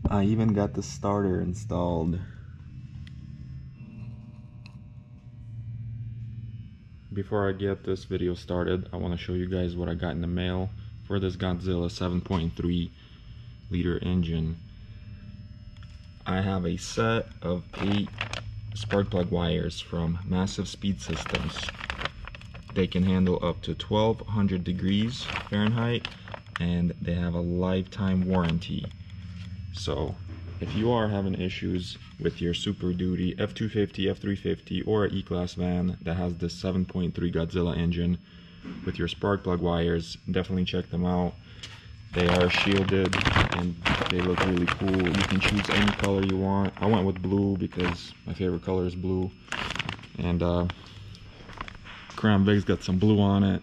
I even got the starter installed. Before I get this video started, I want to show you guys what I got in the mail for this Godzilla 7.3 liter engine. I have a set of 8 spark plug wires from Massive Speed Systems. They can handle up to 1200 degrees Fahrenheit, and they have a lifetime warranty. So if you are having issues with your Super Duty F250, F350, or E-Class van that has this 7.3 Godzilla engine with your spark plug wires, definitely check them out. They are shielded and they look really cool. You can choose any color you want. I went with blue because my favorite color is blue. And Crown Vic's got some blue on it,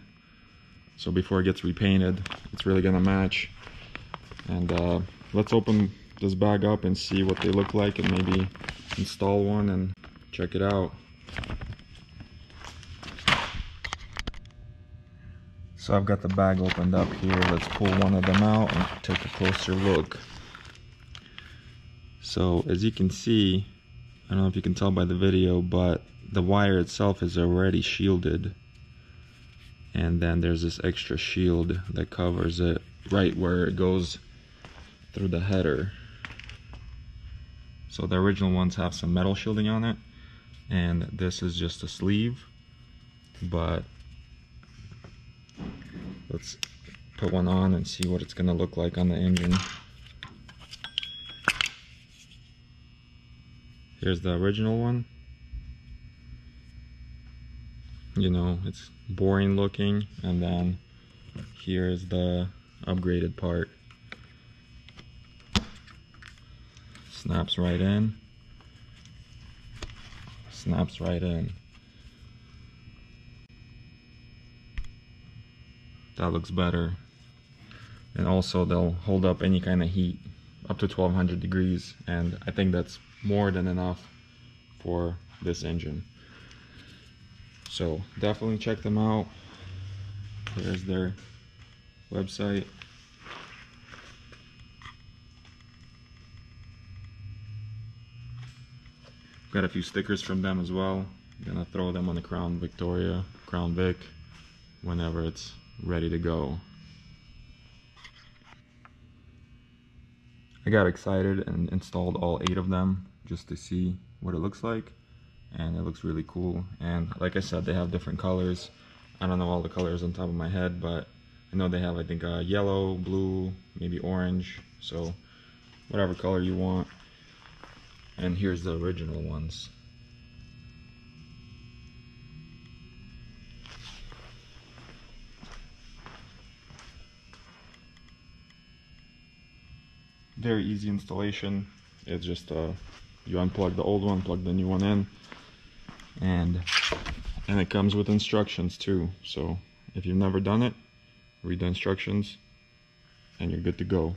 so before it gets repainted, it's really gonna match. And let's open this bag up and see what they look like, and maybe install one and check it out. So I've got the bag opened up here. Let's pull one of them out and take a closer look. So as you can see, I don't know if you can tell by the video, but the wire itself is already shielded, and then there's this extra shield that covers it right where it goes through the header. So the original ones have some metal shielding on it, and this is just a sleeve. But let's put one on and see what it's gonna look like on the engine. Here's the original one. You know, it's boring looking, and then here's the upgraded part. Snaps right in. Snaps right in. That looks better. And also they'll hold up any kind of heat up to 1200 degrees, and I think that's more than enough for this engine. So definitely check them out. There's their website. Got a few stickers from them as well. I'm gonna throw them on the Crown Victoria, Crown Vic, whenever it's ready to go. I got excited and installed all 8 of them just to see what it looks like, and it looks really cool. And like I said, they have different colors. I don't know all the colors on top of my head, but I know they have, I think, yellow, blue, maybe orange, so whatever color you want. And here's the original ones. Very easy installation. It's just you unplug the old one, plug the new one in, and it comes with instructions too. So if you've never done it, read the instructions and you're good to go.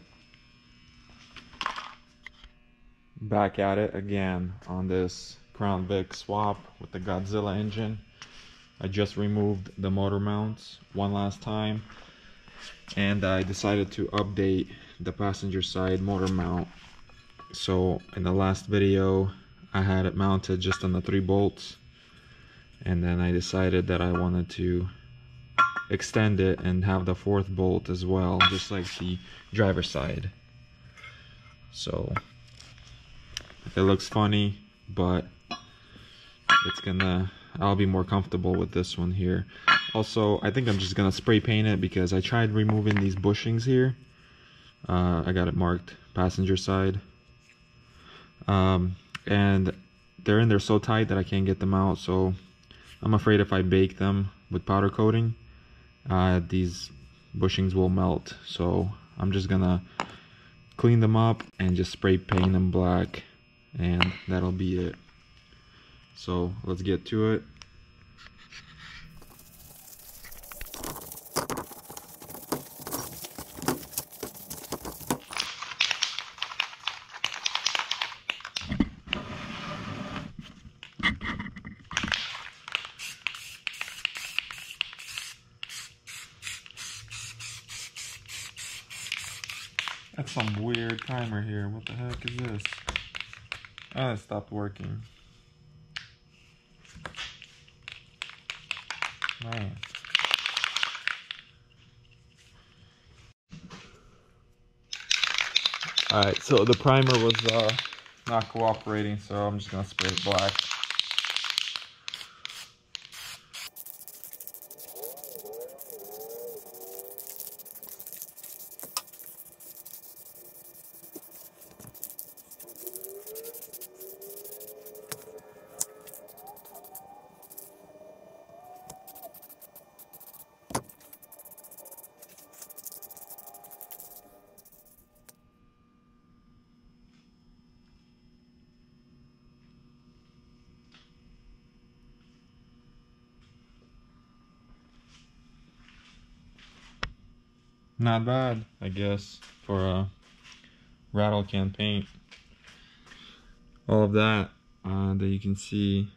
Back at it again on this Crown Vic swap with the Godzilla engine. I just removed the motor mounts one last time, and I decided to update the passenger side motor mount. So in the last video I had it mounted just on the 3 bolts, and then I decided that I wanted to extend it and have the 4th bolt as well, just like the driver's side. So it looks funny, but I'll be more comfortable with this one here. Also, I think I'm just gonna spray paint it because I tried removing these bushings here. I got it marked passenger side, and they're in there so tight that I can't get them out. So I'm afraid if I bake them with powder coating, these bushings will melt. So I'm just gonna clean them up and just spray paint them black, and that'll be it. So let's get to it. That's some weird timer here. What the heck is this? Ah, it stopped working. Man. Alright, so the primer was not cooperating, so I'm just gonna spray it black. Not bad, I guess, for a rattle can paint. All of that, that you can see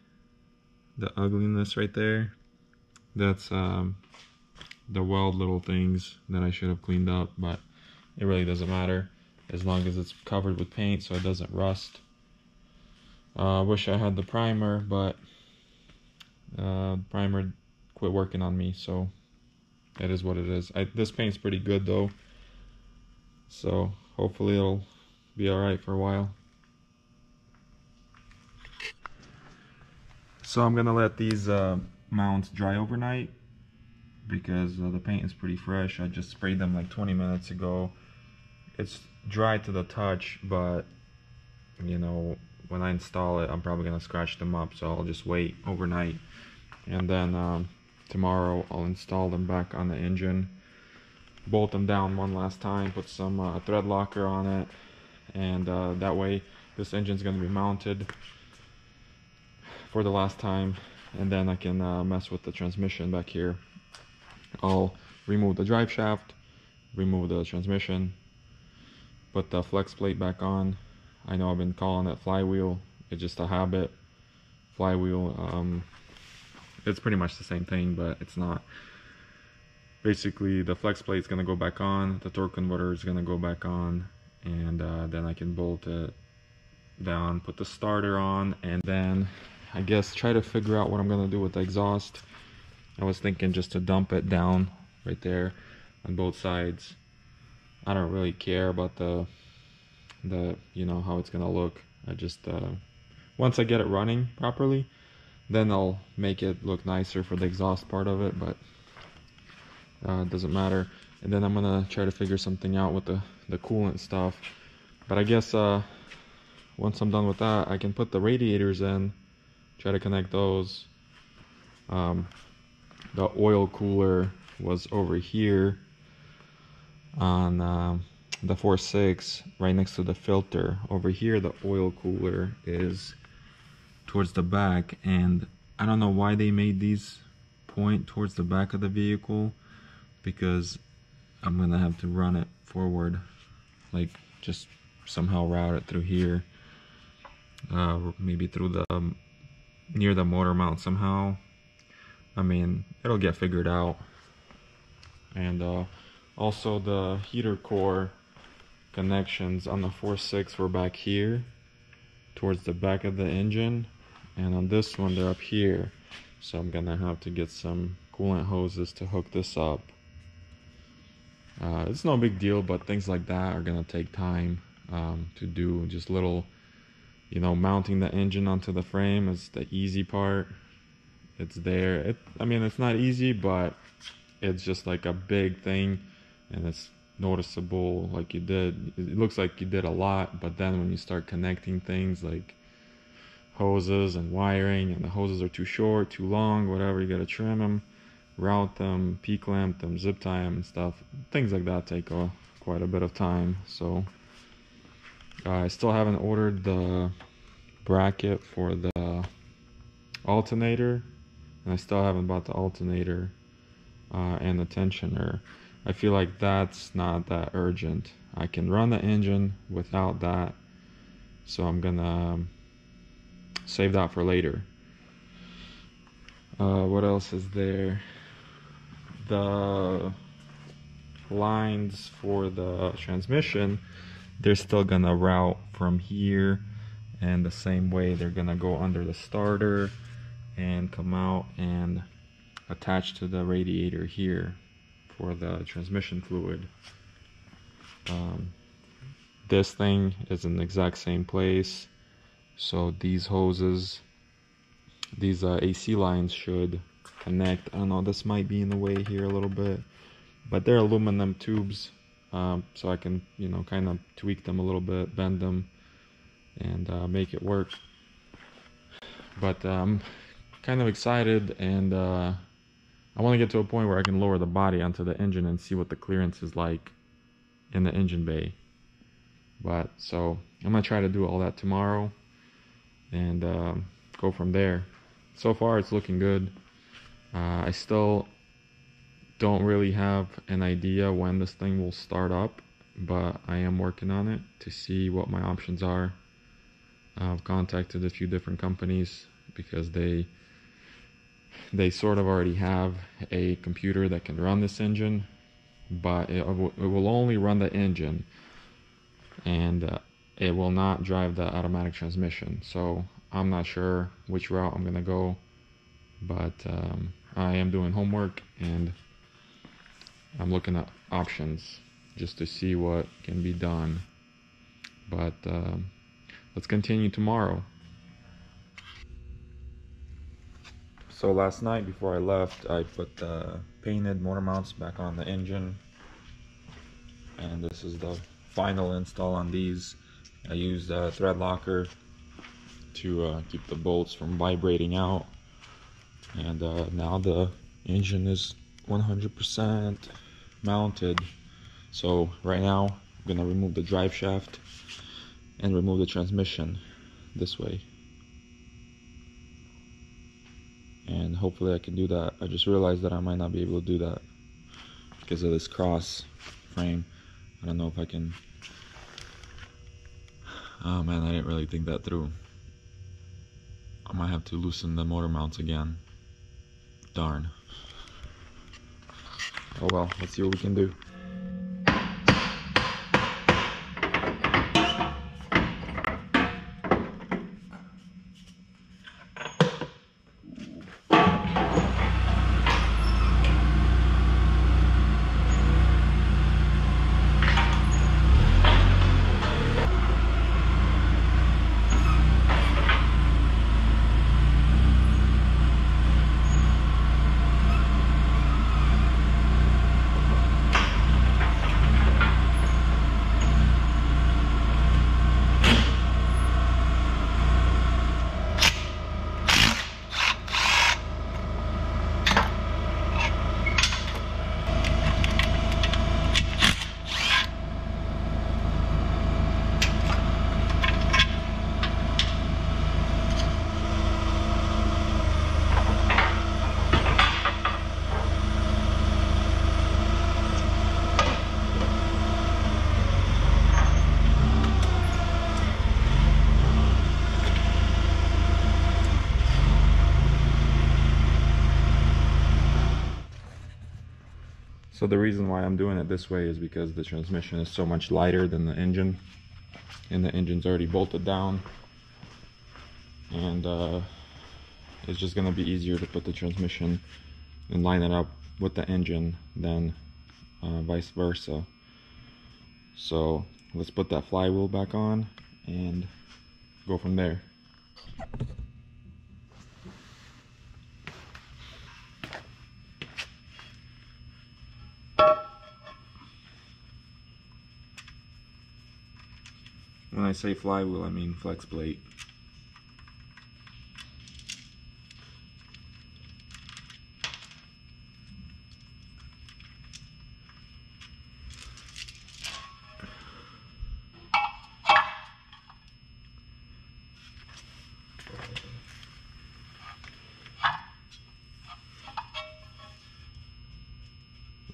the ugliness right there. That's the weld little things that I should have cleaned up, but it really doesn't matter as long as it's covered with paint so it doesn't rust. Wish I had the primer, but primer quit working on me, so it is what it is. This paint's pretty good though, so hopefully it'll be alright for a while. So I'm gonna let these mounts dry overnight because the paint is pretty fresh. I just sprayed them like 20 minutes ago. It's dry to the touch, but you know, when I install it, I'm probably gonna scratch them up, so I'll just wait overnight, and then tomorrow I'll install them back on the engine, bolt them down one last time, put some thread locker on it, and that way this engine's gonna be mounted for the last time, and then I can mess with the transmission back here. I'll remove the drive shaft, remove the transmission, put the flex plate back on. I know I've been calling it flywheel, it's just a habit. Flywheel, it's pretty much the same thing, but it's not. Basically the flex plate is going to go back on, the torque converter is going to go back on, and then I can bolt it down, put the starter on, and then I guess try to figure out what I'm going to do with the exhaust. I was thinking just to dump it down right there on both sides. I don't really care about the you know, how it's going to look. I just once I get it running properly, then I'll make it look nicer for the exhaust part of it, but it doesn't matter. And then I'm gonna try to figure something out with the coolant stuff. But I guess once I'm done with that, I can put the radiators in, try to connect those. The oil cooler was over here on the 4.6, right next to the filter. Over here, the oil cooler is towards the back, and I don't know why they made these point towards the back of the vehicle, because I'm gonna have to run it forward, like just somehow route it through here, maybe through the near the motor mount somehow. I mean, it'll get figured out. And also the heater core connections on the 4.6 were back here towards the back of the engine, and on this one they're up here, so I'm gonna have to get some coolant hoses to hook this up. It's no big deal, but things like that are gonna take time to do. Just little, you know, mounting the engine onto the frame is the easy part. It's there. I mean, it's not easy, but it's just like a big thing, and it's noticeable. Like you did, it looks like you did a lot, but then when you start connecting things like hoses and wiring, and the hoses are too short, too long, whatever, you gotta trim them, route them, P-clamp them, zip tie them and stuff. Things like that take quite a bit of time. So I still haven't ordered the bracket for the alternator, and I still haven't bought the alternator and the tensioner. I feel like that's not that urgent. I can run the engine without that, so I'm gonna save that for later. What else is there? The lines for the transmission, they're still gonna route from here, and the same way they're gonna go under the starter and come out and attach to the radiator here for the transmission fluid. This thing is in the exact same place, so these hoses, these AC lines should connect. I don't know, this might be in the way here a little bit, but they're aluminum tubes, so I can, you know, kind of tweak them a little bit, bend them, and make it work. But I'm kind of excited, and I want to get to a point where I can lower the body onto the engine and see what the clearance is like in the engine bay. But so I'm gonna try to do all that tomorrow and go from there. So far it's looking good. I still don't really have an idea when this thing will start up, but I am working on it to see what my options are. I've contacted a few different companies because they sort of already have a computer that can run this engine, but it will only run the engine, and it will not drive the automatic transmission. So I'm not sure which route I'm gonna go, but I am doing homework and I'm looking at options just to see what can be done. But let's continue tomorrow. So last night before I left, I put the painted motor mounts back on the engine, and this is the final install on these. I used a thread locker to keep the bolts from vibrating out, and now the engine is 100% mounted. So right now I'm gonna remove the drive shaft and remove the transmission this way, and hopefully I can do that. I just realized that I might not be able to do that because of this cross frame. I don't know if I can. Oh man, I didn't really think that through. I might have to loosen the motor mounts again. Darn. Oh well, let's see what we can do. So the reason why I'm doing it this way is because the transmission is so much lighter than the engine, and the engine's already bolted down, and it's just gonna be easier to put the transmission and line it up with the engine than vice versa. So let's put that flywheel back on and go from there. When I say flywheel, I mean flex plate.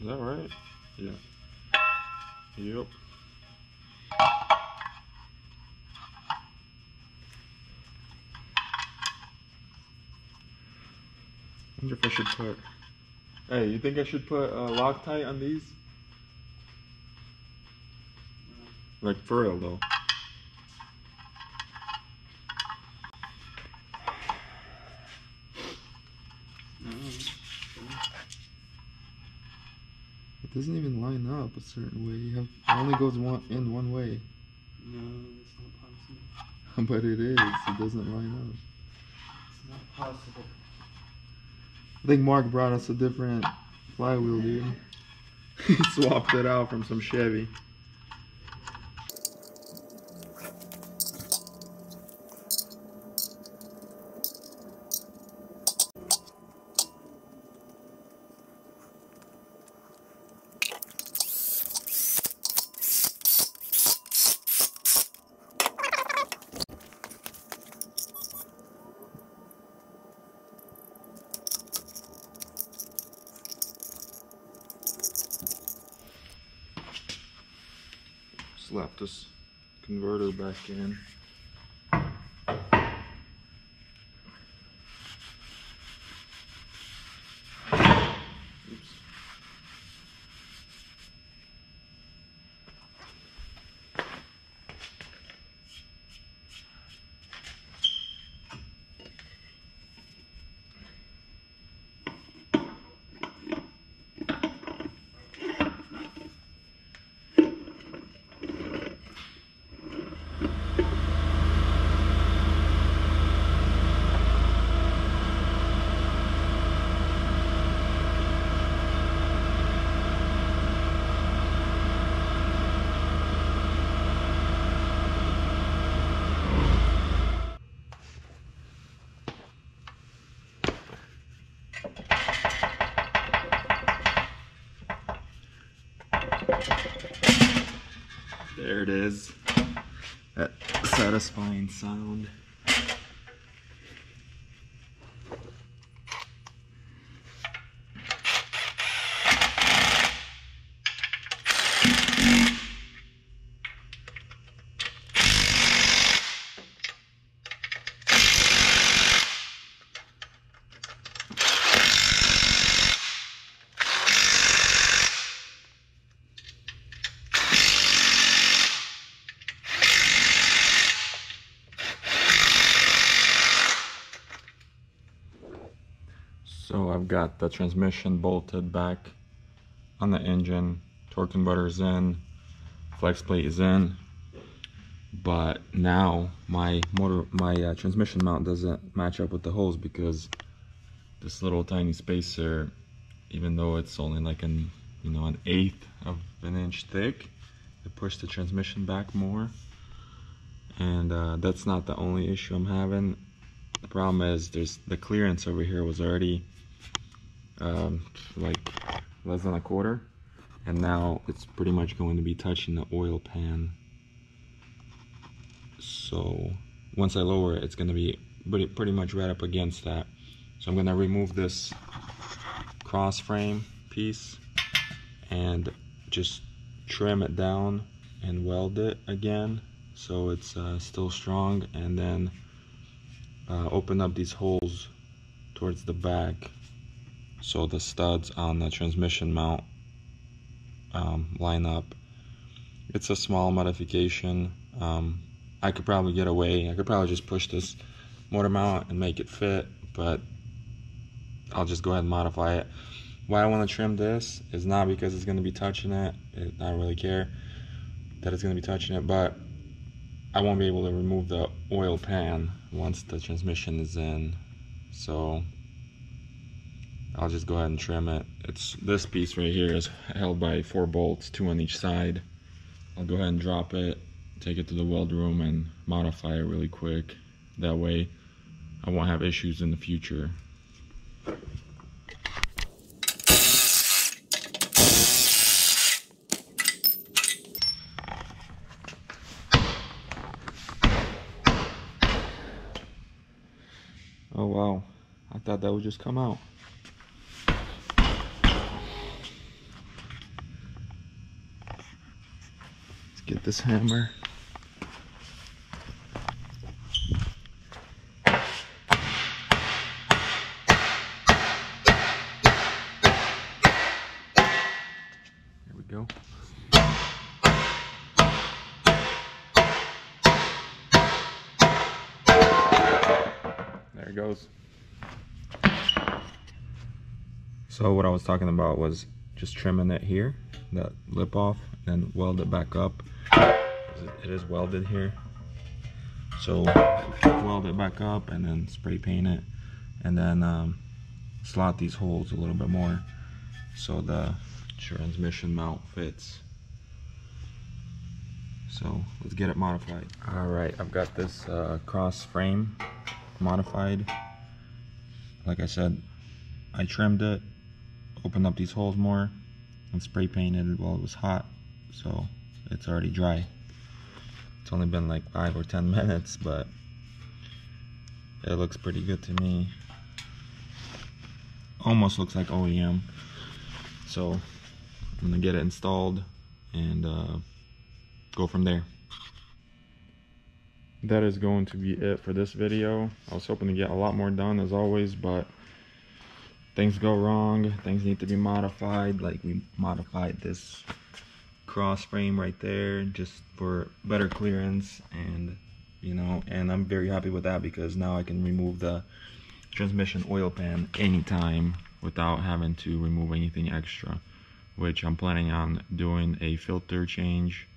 Is that right? Yeah. Yep. I wonder if I should put... Hey, you think I should put Loctite on these? Like for real though. It doesn't even line up a certain way. It only goes one way. No, it's not possible. But it is. It doesn't line up. It's not possible. I think Mark brought us a different flywheel, dude. He swapped it out from some Chevy. Slap this converter back in. Oops. There it is. That satisfying sound. So I've got the transmission bolted back on the engine, torque converter's in, flex plate is in, but now my transmission mount doesn't match up with the hose because this little tiny spacer, even though it's only like an 1/8 of an inch thick, it pushed the transmission back more. And that's not the only issue I'm having. The problem is the clearance over here was already like less than a quarter, and now it's pretty much going to be touching the oil pan. So once I lower it, it's going to be pretty much right up against that. So I'm going to remove this cross frame piece and just trim it down and weld it again so it's still strong, and then open up these holes towards the back so the studs on the transmission mount line up. It's a small modification. I could probably get away. I could probably just push this motor mount and make it fit, but I'll just go ahead and modify it. Why I want to trim this is not because it's going to be touching it. I don't really care that it's going to be touching it, but I won't be able to remove the oil pan once the transmission is in. So I'll just go ahead and trim it. This piece right here is held by 4 bolts, 2 on each side. I'll go ahead and drop it, take it to the weld room and modify it really quick. That way I won't have issues in the future. Oh wow, I thought that would just come out. Let's get this hammer. There we go. it goes. So what I was talking about was just trimming it here, that lip off, and weld it back up. It is welded here. So weld it back up and then spray paint it, and then slot these holes a little bit more so the transmission mount fits. So let's get it modified. All right, I've got this cross frame modified. Like I said, I trimmed it, opened up these holes more, and spray painted it while it was hot, so it's already dry. It's only been like 5 or 10 minutes, but it looks pretty good to me. Almost looks like OEM. So I'm gonna get it installed and go from there. That is going to be it for this video. I was hoping to get a lot more done as always, but things go wrong, things need to be modified. Like we modified this cross frame right there just for better clearance, and and I'm very happy with that because now I can remove the transmission oil pan anytime without having to remove anything extra, which I'm planning on doing a filter change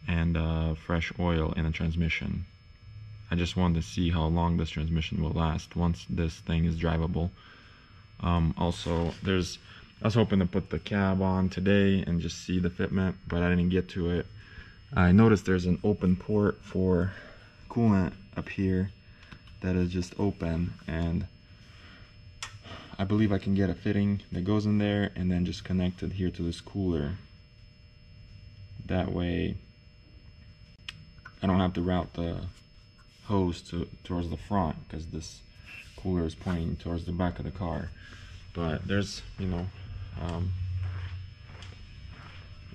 and fresh oil in the transmission. I just wanted to see how long this transmission will last once this thing is drivable. Also, I was hoping to put the cab on today and just see the fitment, but I didn't get to it. I noticed there's an open port for coolant up here that is just open, and I believe I can get a fitting that goes in there and then just connect it here to this cooler. That way I don't have to route the hose towards the front because this cooler is pointing towards the back of the car. But there's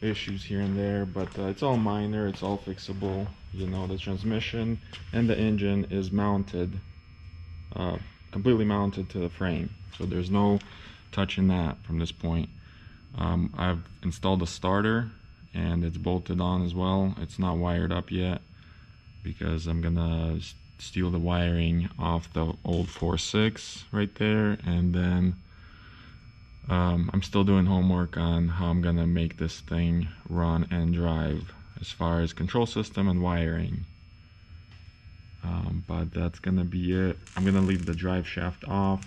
issues here and there, but it's all minor, it's all fixable. The transmission and the engine is mounted, completely mounted to the frame, so there's no touching that from this point. I've installed a starter and it's bolted on as well. It's not wired up yet because I'm gonna steal the wiring off the old 4.6 right there, and then I'm still doing homework on how I'm gonna make this thing run and drive as far as control system and wiring. But that's gonna be it. I'm gonna leave the drive shaft off.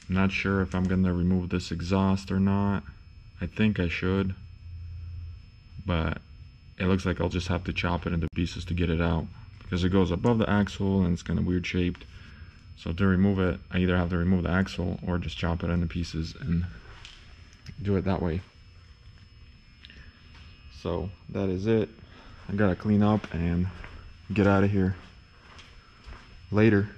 I'm not sure if I'm gonna remove this exhaust or not. I think I should, but it looks like I'll just have to chop it into pieces to get it out because it goes above the axle and it's kind of weird shaped. So to remove it, I either have to remove the axle or just chop it into pieces and do it that way. So that is it. I gotta clean up and get out of here. Later.